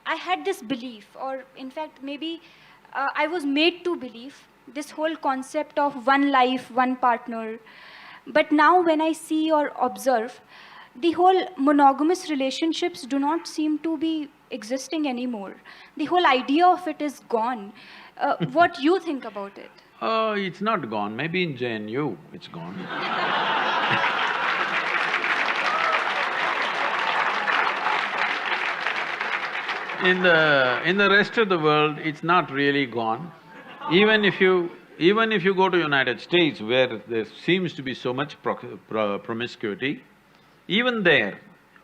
I had this belief, or in fact, maybe I was made to believe this whole concept of one life, one partner. But now, when I see or observe, the whole monogamous relationships do not seem to be existing anymore. The whole idea of it is gone. What you think about it? Oh, it's not gone. Maybe in JNU it's gone. In the rest of the world, it's not really gone. Even if you go to United States, where there seems to be so much promiscuity, even there,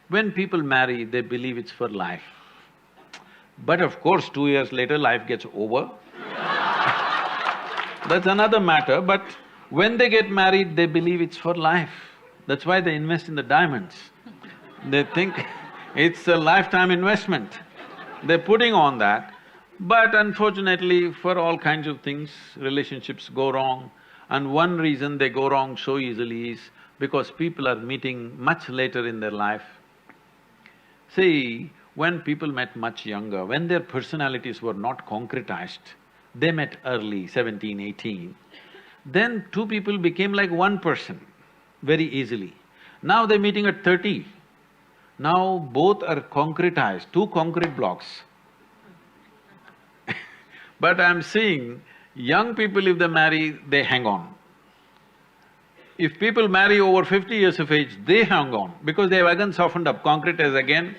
when people marry, they believe it's for life. But of course, 2 years later, life gets over. That's another matter, but when they get married, they believe it's for life. That's why they invest in the diamonds. They think it's a lifetime investment. They're putting on that, but unfortunately, for all kinds of things, relationships go wrong. And one reason they go wrong so easily is because people are meeting much later in their life. See, when people met much younger, when their personalities were not concretized, they met early, 17, 18, then two people became like one person very easily. Now they're meeting at 30. Now both are concretized, two concrete blocks. But I'm seeing young people, if they marry, they hang on. If people marry over 50 years of age, they hang on because they have again softened up, concretized again.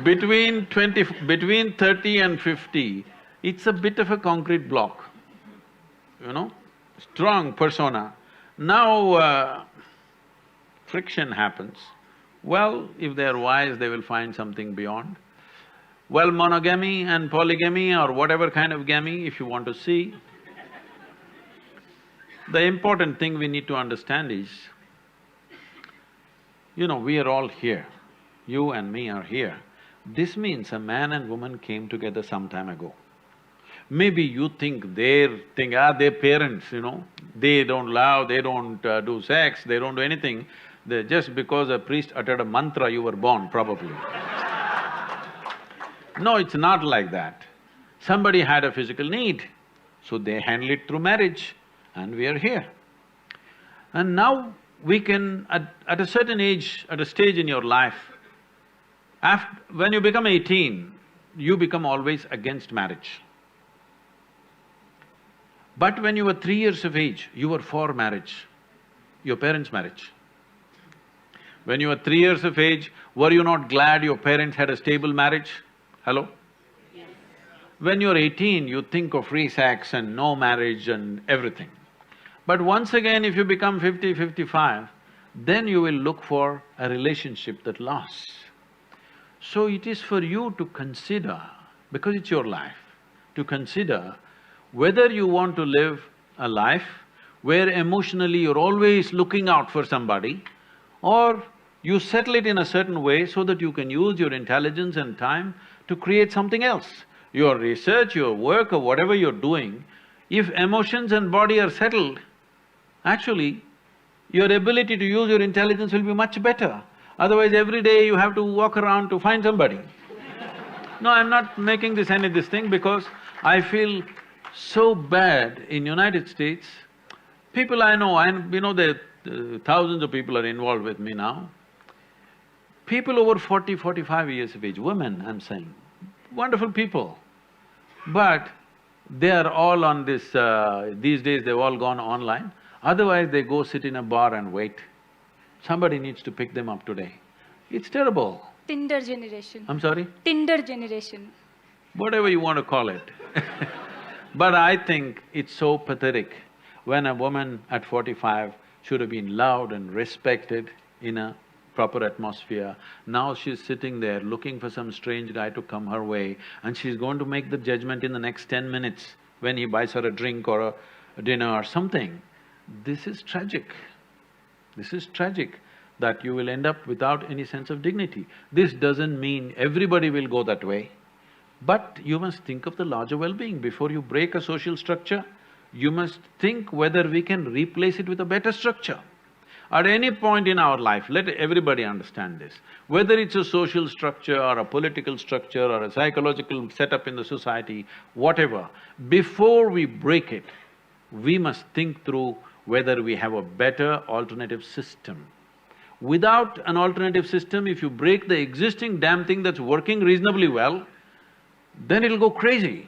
Between 30 and 50, it's a bit of a concrete block, strong persona. Now, friction happens. Well, if they're wise, they will find something beyond. Well, monogamy and polygamy or whatever kind of gamy, if you want to see, the important thing we need to understand is, we are all here. You and me are here. This means a man and woman came together some time ago. Maybe you think their parents, they don't love, they don't do sex, they don't do anything. Just because a priest uttered a mantra, you were born, probably. No, it's not like that. Somebody had a physical need, so they handle it through marriage, and we are here. And now we can, at a certain age, at a stage in your life, when you become 18, you become always against marriage. But when you were 3 years of age, you were for marriage, your parents' marriage. When you were 3 years of age, were you not glad your parents had a stable marriage? Hello? Yes. When you're 18, you think of free sex and no marriage and everything. But once again, if you become 50, 55, then you will look for a relationship that lasts. So it is for you to consider, because it's your life, to consider whether you want to live a life where emotionally you're always looking out for somebody, or you settle it in a certain way so that you can use your intelligence and time to create something else. Your research, your work or whatever you're doing, if emotions and body are settled, actually, your ability to use your intelligence will be much better. Otherwise, every day you have to walk around to find somebody. No, I'm not making this thing because I feel so bad in United States. People I know, and that thousands of people are involved with me now. People over 40, 45 years of age, women I'm saying, wonderful people. But they are all on this… these days they've all gone online. Otherwise they go sit in a bar and wait. Somebody needs to pick them up today. It's terrible. Tinder generation. I'm sorry? Tinder generation. Whatever you want to call it. But I think it's so pathetic when a woman at 45 should have been loved and respected in a proper atmosphere. Now she's sitting there looking for some strange guy to come her way, and she's going to make the judgment in the next 10 minutes when he buys her a drink or a dinner or something. This is tragic. This is tragic that you will end up without any sense of dignity. This doesn't mean everybody will go that way, but you must think of the larger well-being. Before you break a social structure, you must think whether we can replace it with a better structure. At any point in our life, let everybody understand this, whether it's a social structure or a political structure or a psychological setup in the society, whatever, before we break it, we must think through whether we have a better alternative system. Without an alternative system, if you break the existing damn thing that's working reasonably well, then it'll go crazy.